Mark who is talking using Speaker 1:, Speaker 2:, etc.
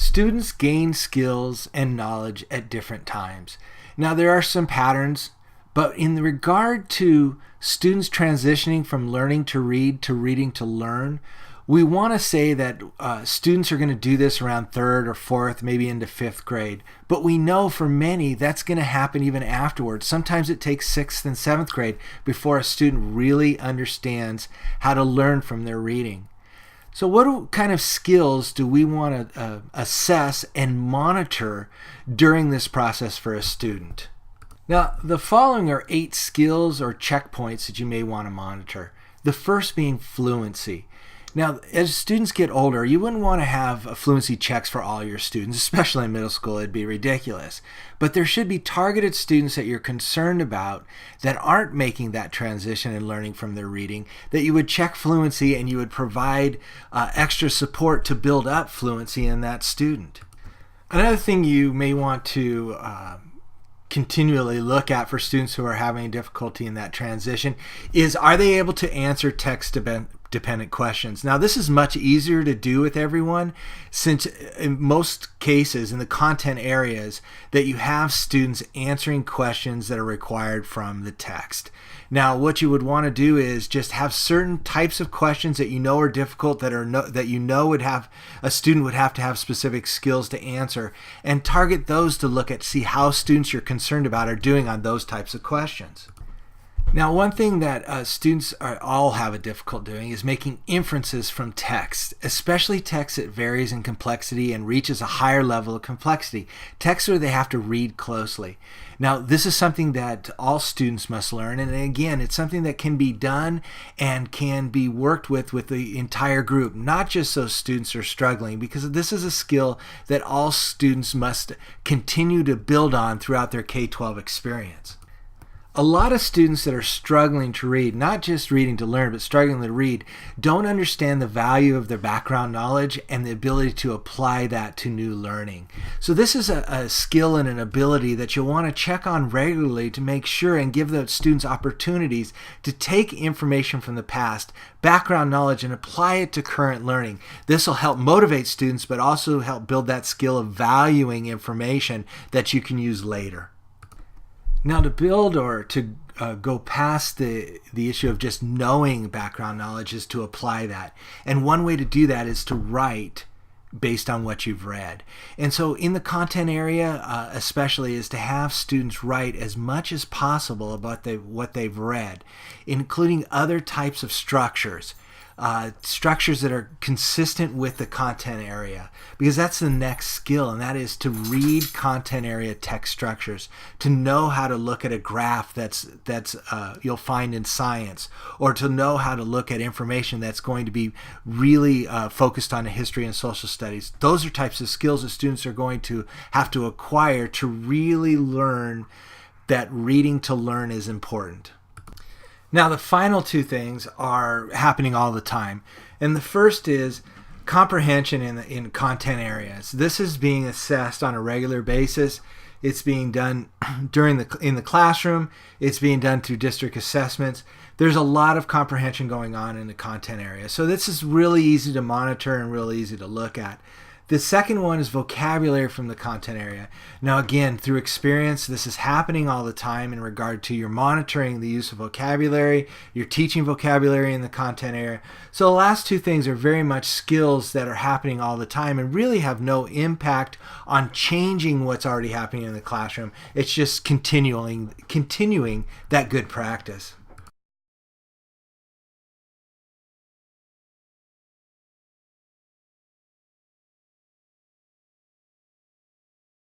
Speaker 1: Students gain skills and knowledge at different times. Now, there are some patterns, but in regard to students transitioning from learning to read to reading to learn, we want to say that students are going to do this around third or fourth, maybe into fifth grade. But we know for many that's going to happen even afterwards. Sometimes it takes sixth and seventh grade before a student really understands how to learn from their reading. So what kind of skills do we want to assess and monitor during this process for a student? Now, the following are 8 skills or checkpoints that you may want to monitor. The first being fluency. Now, as students get older, you wouldn't want to have fluency checks for all your students, especially in middle school. It'd be ridiculous. But there should be targeted students that you're concerned about that aren't making that transition and learning from their reading, that you would check fluency and you would provide extra support to build up fluency in that student. Another thing you may want to continually look at for students who are having difficulty in that transition is, are they able to answer text-dependent questions? Now, this is much easier to do with everyone, since in most cases in the content areas that you have students answering questions that are required from the text. Now, what you would want to do is just have certain types of questions that you know are difficult, that you know would have a student would have to have specific skills to answer, and target those to look at, see how students you're concerned about are doing on those types of questions. Now, one thing that students all have a difficult doing is making inferences from text, especially text that varies in complexity and reaches a higher level of complexity, text where they have to read closely. Now, this is something that all students must learn, and again, it's something that can be done and can be worked with the entire group, not just those students who are struggling, because this is a skill that all students must continue to build on throughout their K-12 experience. A lot of students that are struggling to read, not just reading to learn, but struggling to read, don't understand the value of their background knowledge and the ability to apply that to new learning. So this is a skill and an ability that you'll want to check on regularly to make sure and give the students opportunities to take information from the past, background knowledge, and apply it to current learning. This will help motivate students, but also help build that skill of valuing information that you can use later. Now, to build or to go past the issue of just knowing background knowledge is to apply that. And one way to do that is to write based on what you've read. And so in the content area especially is to have students write as much as possible about what they've read, including other types of structures. Structures that are consistent with the content area, because that's the next skill, and that is to read content area text structures, to know how to look at a graph that's you'll find in science, or to know how to look at information that's going to be really focused on history and social studies. Those are types of skills that students are going to have to acquire to really learn that reading to learn is important. Now, the final 2 things are happening all the time. And the first is comprehension in content areas. This is being assessed on a regular basis. It's being done in the classroom. It's being done through district assessments. There's a lot of comprehension going on in the content area. So this is really easy to monitor and really easy to look at. The second one is vocabulary from the content area. Now, again, through experience, this is happening all the time in regard to your monitoring the use of vocabulary, you're teaching vocabulary in the content area. So the last 2 things are very much skills that are happening all the time and really have no impact on changing what's already happening in the classroom. It's just continuing that good practice.